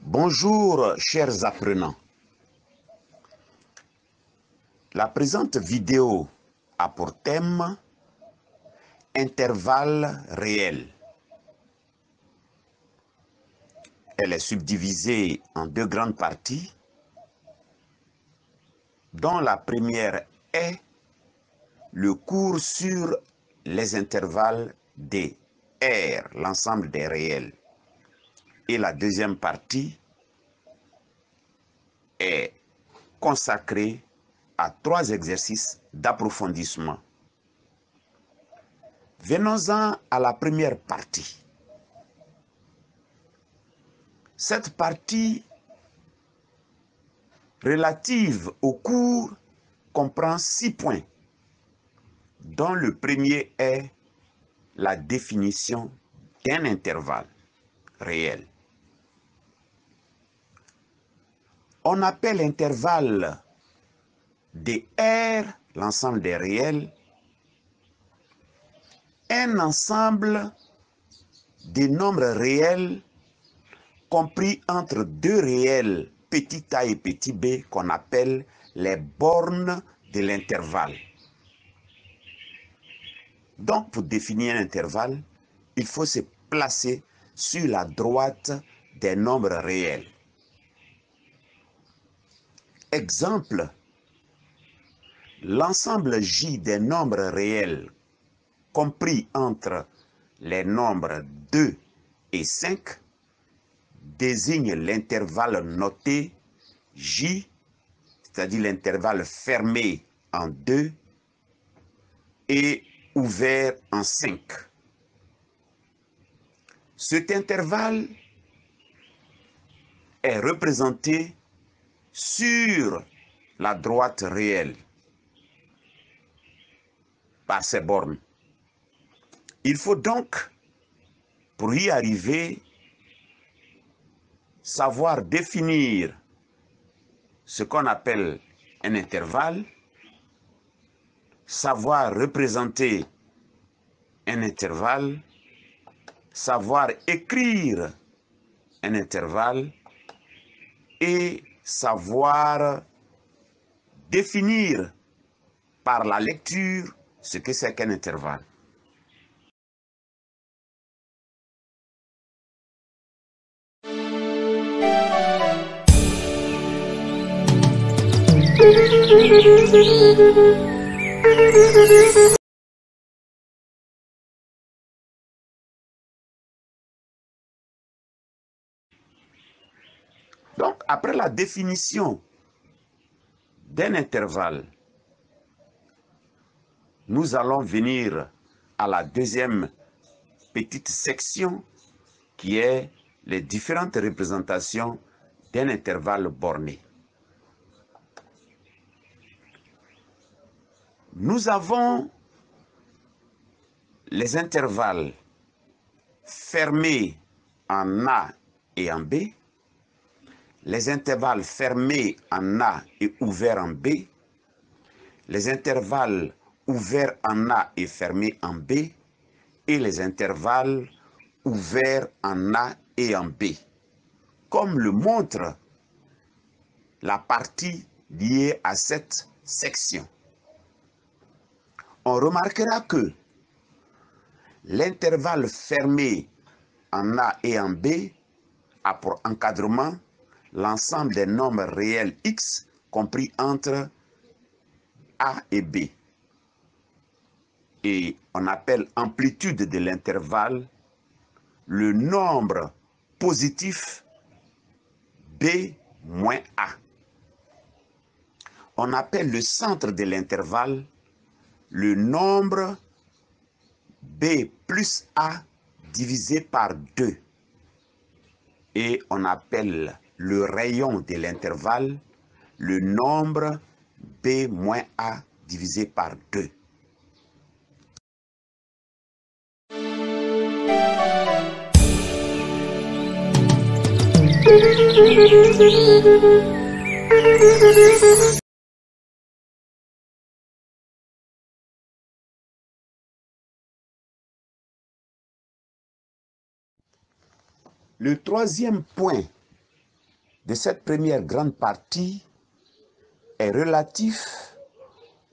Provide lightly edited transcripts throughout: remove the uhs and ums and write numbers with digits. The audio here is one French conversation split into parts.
Bonjour chers apprenants. La présente vidéo a pour thème intervalle réel. Elle est subdivisée en deux grandes parties, dont la première est le cours sur les intervalles des R, l'ensemble des réels. Et la deuxième partie est consacrée à 3 exercices d'approfondissement. Venons-en à la première partie. Cette partie relative au cours comprend 6 points, dont le premier est la définition d'un intervalle réel. On appelle l'intervalle des R, l'ensemble des réels, un ensemble de nombres réels compris entre deux réels petit a et petit b qu'on appelle les bornes de l'intervalle. Donc, pour définir un intervalle, il faut se placer sur la droite des nombres réels. Exemple, l'ensemble J des nombres réels compris entre les nombres 2 et 5 désigne l'intervalle noté J, c'est-à-dire l'intervalle fermé en 2 et ouvert en 5. Cet intervalle est représenté sur la droite réelle par ces bornes. Il faut donc, pour y arriver, savoir définir ce qu'on appelle un intervalle, savoir représenter un intervalle, savoir écrire un intervalle et savoir définir par la lecture ce que c'est qu'un intervalle. Donc, après la définition d'un intervalle, nous allons venir à la deuxième petite section qui est les différentes représentations d'un intervalle borné. Nous avons les intervalles fermés en A et en B, les intervalles fermés en A et ouverts en B, les intervalles ouverts en A et fermés en B, et les intervalles ouverts en A et en B, comme le montre la partie liée à cette section. On remarquera que l'intervalle fermé en A et en B a pour encadrement l'ensemble des nombres réels x compris entre A et B. Et on appelle amplitude de l'intervalle le nombre positif B moins A. On appelle le centre de l'intervalle le nombre B plus A divisé par 2. Et on appelle le rayon de l'intervalle le nombre B moins A divisé par 2. Le troisième point de cette première grande partie est relatif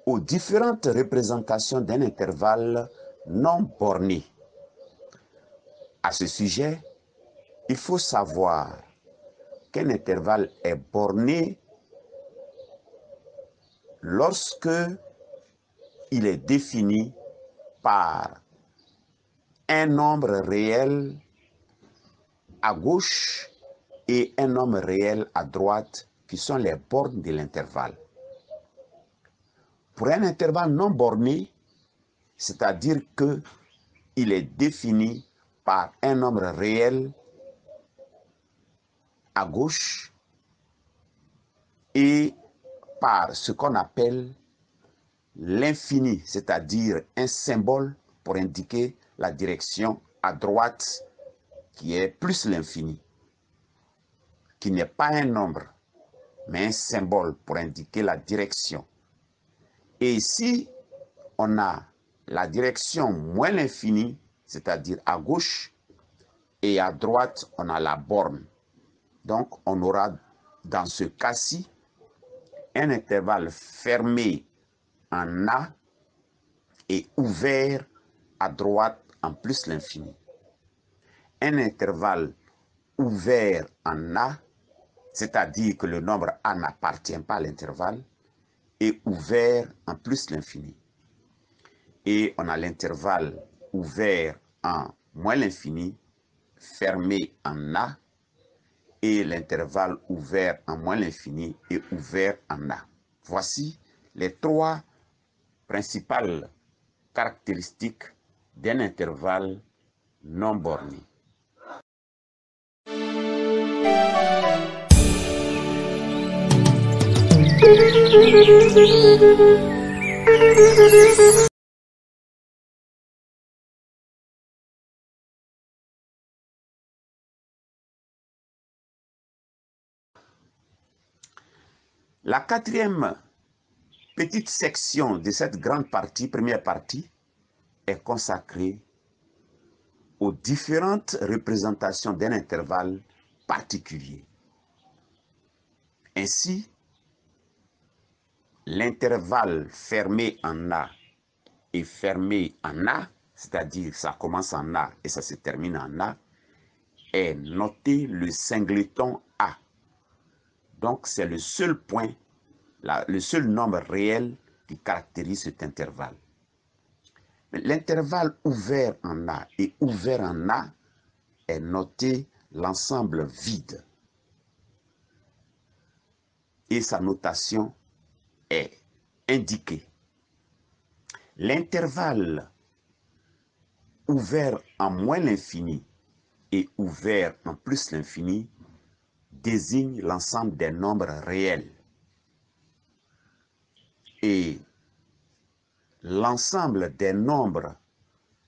aux différentes représentations d'un intervalle non borné. À ce sujet, il faut savoir qu'un intervalle est borné lorsque il est défini par un nombre réel à gauche et un nombre réel à droite qui sont les bornes de l'intervalle. Pour un intervalle non borné, c'est-à-dire qu'il est défini par un nombre réel à gauche et par ce qu'on appelle l'infini, c'est-à-dire un symbole pour indiquer la direction à droite qui est plus l'infini, qui n'est pas un nombre, mais un symbole pour indiquer la direction. Et ici, on a la direction moins l'infini, c'est-à-dire à gauche, et à droite, on a la borne. Donc, on aura dans ce cas-ci un intervalle fermé en A et ouvert à droite en plus l'infini. Un intervalle ouvert en A, c'est-à-dire que le nombre A n'appartient pas à l'intervalle, et ouvert en plus l'infini. Et on a l'intervalle ouvert en moins l'infini, fermé en A, et l'intervalle ouvert en moins l'infini et ouvert en A. Voici les trois principales caractéristiques d'un intervalle non borné. La quatrième petite section de cette grande partie, première partie, est consacrée aux différentes représentations d'un intervalle particulier. Ainsi, l'intervalle fermé en A et fermé en A, c'est-à-dire ça commence en A et ça se termine en A, est noté le singleton A. Donc c'est le seul point, le seul nombre réel qui caractérise cet intervalle. L'intervalle ouvert en A et ouvert en A est noté l'ensemble vide. Et sa notation est indiquée. L'intervalle ouvert en moins l'infini et ouvert en plus l'infini désigne l'ensemble des nombres réels. Et l'ensemble des nombres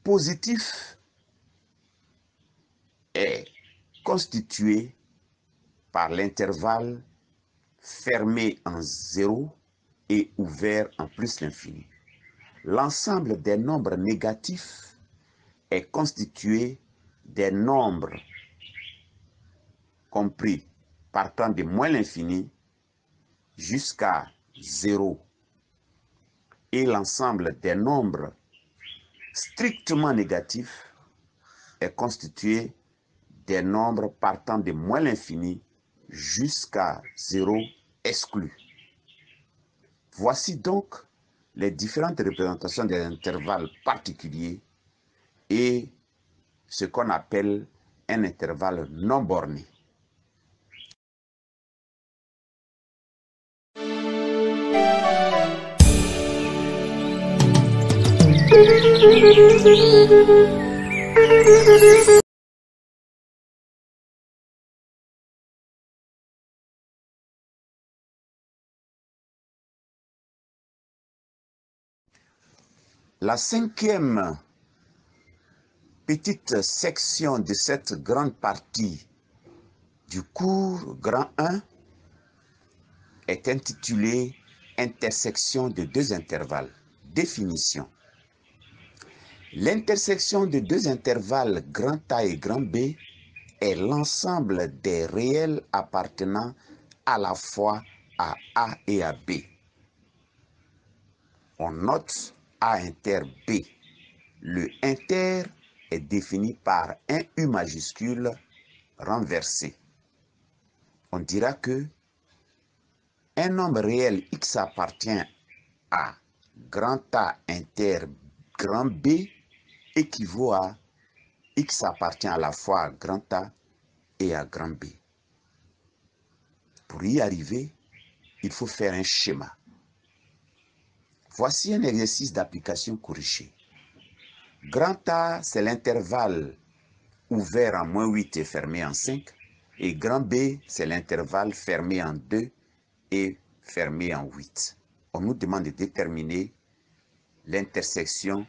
positifs est constitué par l'intervalle fermé en 0 et ouvert en plus l'infini. L'ensemble des nombres négatifs est constitué des nombres compris partant de moins l'infini jusqu'à 0. Et l'ensemble des nombres strictement négatifs est constitué des nombres partant de moins l'infini jusqu'à 0 exclus. Voici donc les différentes représentations des intervalles particuliers et ce qu'on appelle un intervalle non borné. La cinquième petite section de cette grande partie du cours grand 1 est intitulée Intersection de deux intervalles. Définition. L'intersection de deux intervalles grand A et grand B est l'ensemble des réels appartenant à la fois à A et à B. On note A inter B. Le inter est défini par un U majuscule renversé. On dira que un nombre réel X appartient à grand A inter grand B équivaut à X appartient à la fois à grand A et à grand B. Pour y arriver, il faut faire un schéma. Voici un exercice d'application corrigée. Grand A, c'est l'intervalle ouvert en -8 et fermé en 5. Et grand B, c'est l'intervalle fermé en 2 et fermé en 8. On nous demande de déterminer l'intersection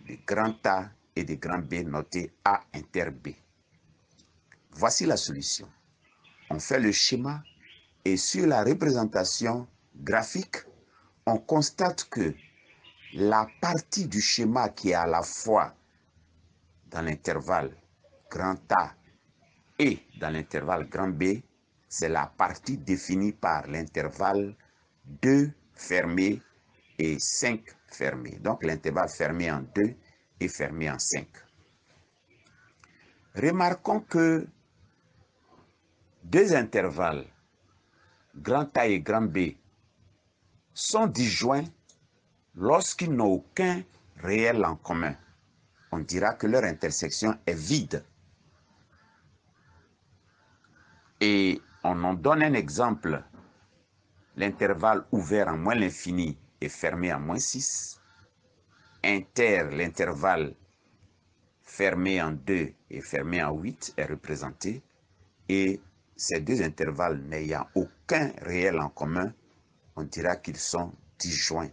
de grand A et de grand B noté A inter B. Voici la solution. On fait le schéma et sur la représentation graphique, on constate que la partie du schéma qui est à la fois dans l'intervalle grand A et dans l'intervalle grand B, c'est la partie définie par l'intervalle 2 fermé et 5 fermé. Donc l'intervalle fermé en 2 et fermé en 5. Remarquons que deux intervalles, grand A et grand B, sont disjoints lorsqu'ils n'ont aucun réel en commun. On dira que leur intersection est vide. Et on en donne un exemple. L'intervalle ouvert en moins l'infini et fermé en -6. Inter, l'intervalle fermé en 2 et fermé en 8 est représenté. Et ces deux intervalles n'ayant aucun réel en commun, on dira qu'ils sont disjoints.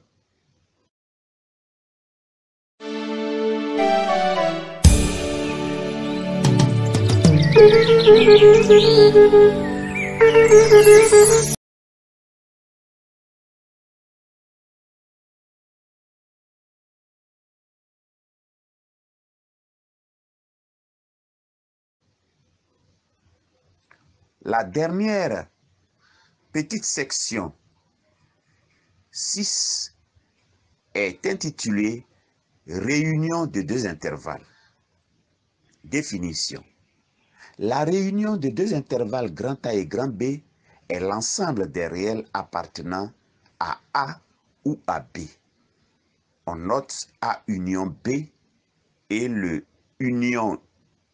La dernière petite section 6 est intitulée Réunion de deux intervalles. Définition. La réunion de deux intervalles grand A et grand B est l'ensemble des réels appartenant à A ou à B. On note A union B et le union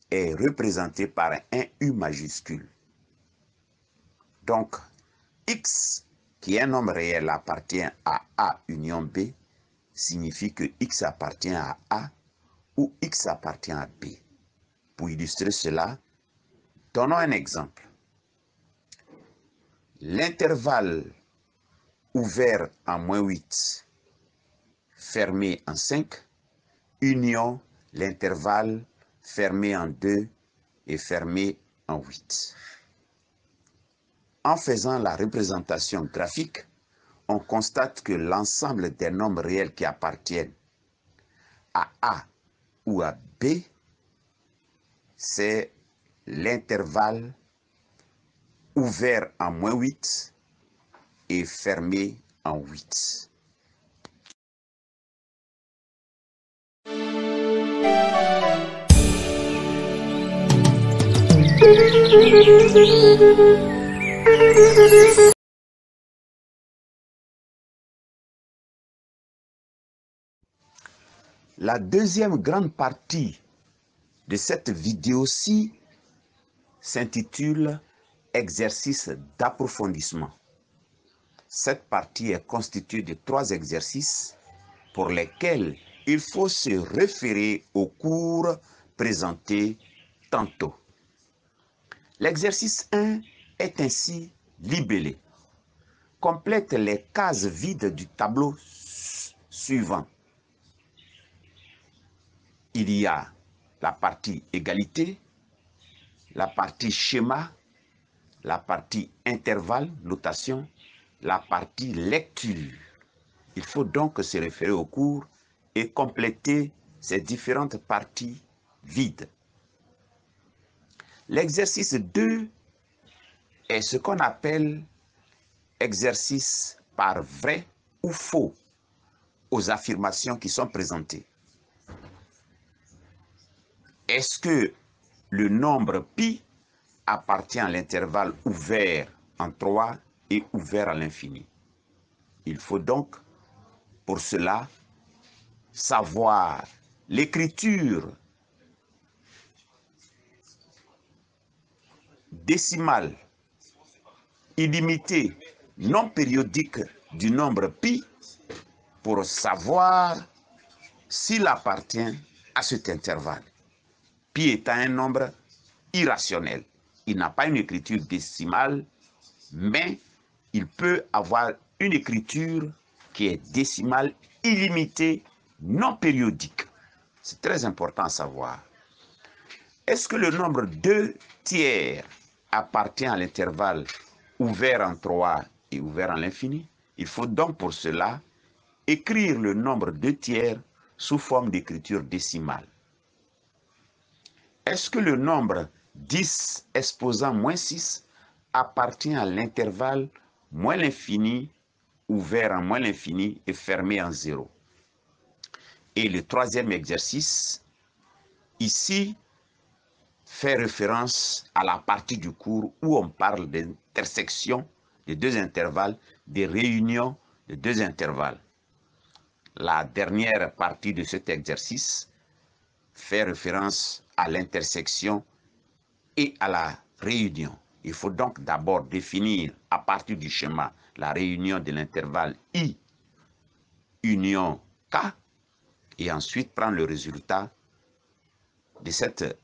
est représenté par un U majuscule. Donc, X, qui est un nombre réel, appartient à A union B, signifie que X appartient à A ou X appartient à B. Pour illustrer cela, donnons un exemple. L'intervalle ouvert en -8, fermé en 5, union l'intervalle fermé en 2 et fermé en 8. En faisant la représentation graphique, on constate que l'ensemble des nombres réels qui appartiennent à A ou à B, c'est l'intervalle ouvert en -8 et fermé en 8. La deuxième grande partie de cette vidéo-ci s'intitule Exercice d'approfondissement. Cette partie est constituée de 3 exercices pour lesquels il faut se référer aux cours présentés tantôt. L'exercice 1 est ainsi libellé. Complète les cases vides du tableau suivant. Il y a la partie égalité, la partie schéma, la partie intervalle, notation, la partie lecture. Il faut donc se référer au cours et compléter ces différentes parties vides. L'exercice 2 est ce qu'on appelle exercice par vrai ou faux aux affirmations qui sont présentées. Est-ce que le nombre pi appartient à l'intervalle ouvert en 3 et ouvert à l'infini? Il faut donc, pour cela, savoir l'écriture décimale, illimitée, non périodique du nombre pi pour savoir s'il appartient à cet intervalle. Pi étant un nombre irrationnel. Il n'a pas une écriture décimale, mais il peut avoir une écriture qui est décimale, illimitée, non périodique. C'est très important à savoir. Est-ce que le nombre 2 tiers appartient à l'intervalle ouvert en 3 et ouvert en l'infini? Il faut donc pour cela écrire le nombre 2 tiers sous forme d'écriture décimale. Est-ce que le nombre 10 exposant moins 6 appartient à l'intervalle moins l'infini, ouvert en moins l'infini et fermé en 0? Et le troisième exercice, ici, fait référence à la partie du cours où on parle d'intersection de deux intervalles, des réunions de deux intervalles. La dernière partie de cet exercice fait référence à l'intersection et à la réunion. Il faut donc d'abord définir à partir du schéma la réunion de l'intervalle I union K et ensuite prendre le résultat de cette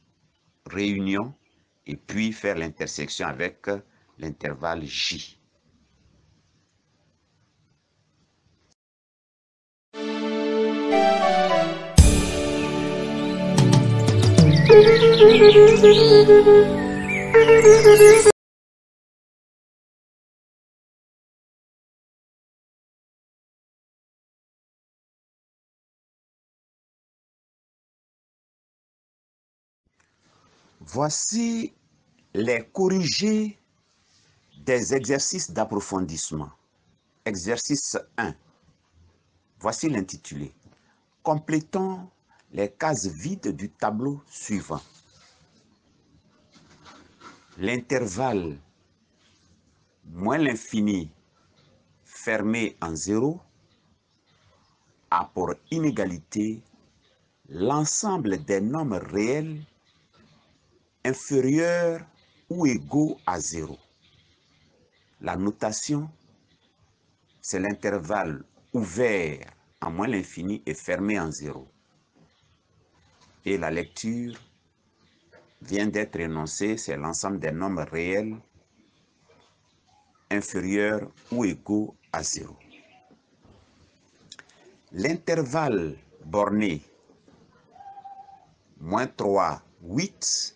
réunion et puis faire l'intersection avec l'intervalle J. Voici les corrigés des exercices d'approfondissement. Exercice 1. Voici l'intitulé. Complétons les cases vides du tableau suivant. L'intervalle moins l'infini fermé en 0 a pour inégalité l'ensemble des nombres réels inférieurs ou égaux à 0. La notation, c'est l'intervalle ouvert en moins l'infini et fermé en 0. Et la lecture vient d'être énoncée, c'est l'ensemble des nombres réels inférieurs ou égaux à 0. L'intervalle borné moins 3, 8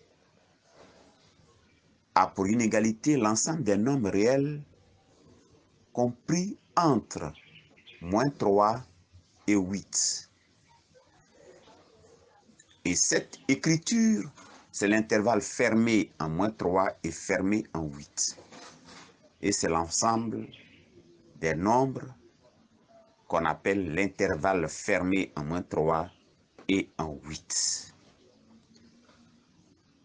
a pour inégalité l'ensemble des nombres réels compris entre moins 3 et 8. Et cette écriture, c'est l'intervalle fermé en moins 3 et fermé en 8. Et c'est l'ensemble des nombres qu'on appelle l'intervalle fermé en moins 3 et en 8.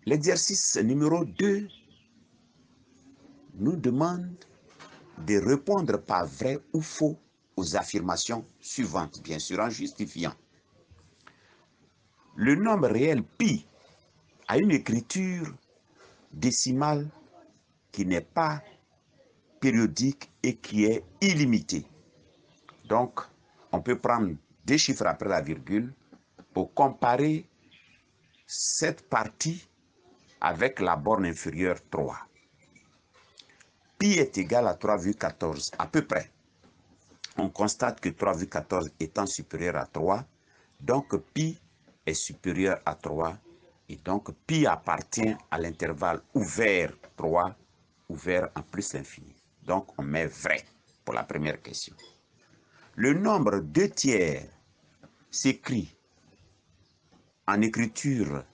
L'exercice numéro 2 nous demande de répondre par vrai ou faux aux affirmations suivantes, bien sûr en justifiant. Le nombre réel pi a une écriture décimale qui n'est pas périodique et qui est illimitée. Donc, on peut prendre des chiffres après la virgule pour comparer cette partie avec la borne inférieure 3. Pi est égal à 3,14 à peu près. On constate que 3,14 étant supérieur à 3, donc pi est supérieur à 3 et donc pi appartient à l'intervalle ouvert 3, ouvert en plus l'infini. Donc on met vrai pour la première question. Le nombre 2 tiers s'écrit en écriture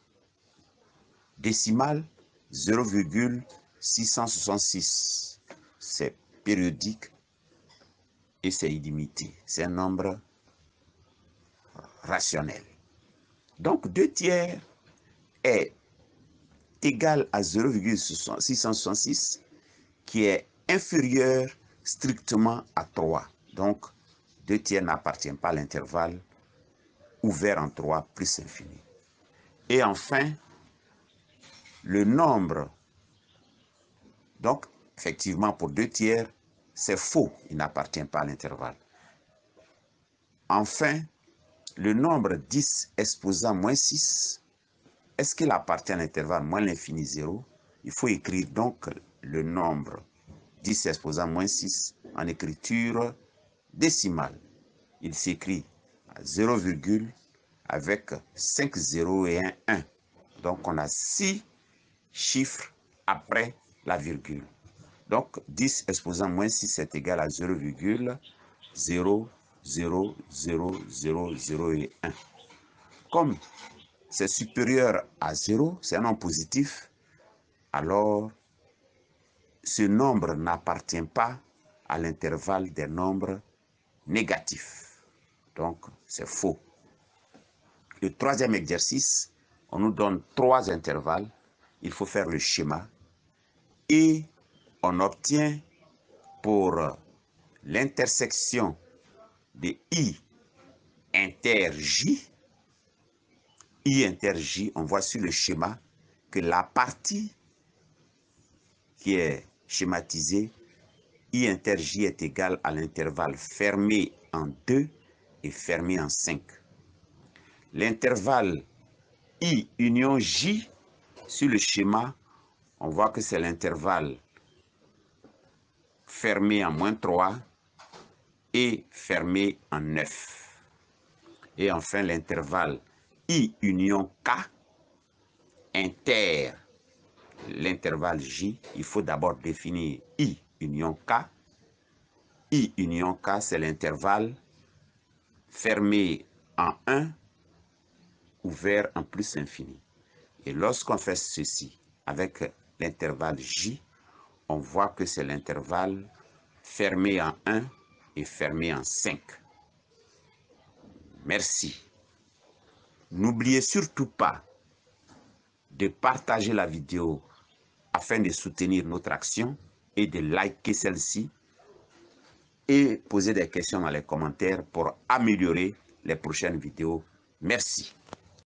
décimale 0,666. C'est périodique et c'est illimité. C'est un nombre rationnel. Donc 2 tiers est égal à 0,666 qui est inférieur strictement à 3. Donc 2 tiers n'appartient pas à l'intervalle ouvert en 3 plus infini. Et enfin, le nombre, donc effectivement pour 2 tiers, c'est faux, il n'appartient pas à l'intervalle. Enfin, le nombre 10 exposant moins 6, est-ce qu'il appartient à l'intervalle moins l'infini 0? Il faut écrire donc le nombre 10 exposant moins 6 en écriture décimale. Il s'écrit à 0, avec 5 0 et un 1. Donc on a 6 chiffres après la virgule. Donc 10 exposant moins 6 est égal à 0,00000 et 1. Comme c'est supérieur à 0, c'est un nombre positif, alors ce nombre n'appartient pas à l'intervalle des nombres négatifs. Donc c'est faux. Le troisième exercice, on nous donne 3 intervalles. Il faut faire le schéma et on obtient pour l'intersection de I inter J, on voit sur le schéma que la partie qui est schématisée, I inter J est égale à l'intervalle fermé en 2 et fermé en 5. L'intervalle I union J, sur le schéma, on voit que c'est l'intervalle fermé en moins 3 et fermé en 9. Et enfin, l'intervalle I union K inter l'intervalle J. Il faut d'abord définir I union K. I union K, c'est l'intervalle fermé en 1, ouvert en plus infini. Et lorsqu'on fait ceci avec l'intervalle J, on voit que c'est l'intervalle fermé en 1 et fermé en 5. Merci. N'oubliez surtout pas de partager la vidéo afin de soutenir notre action et de liker celle-ci et poser des questions dans les commentaires pour améliorer les prochaines vidéos. Merci.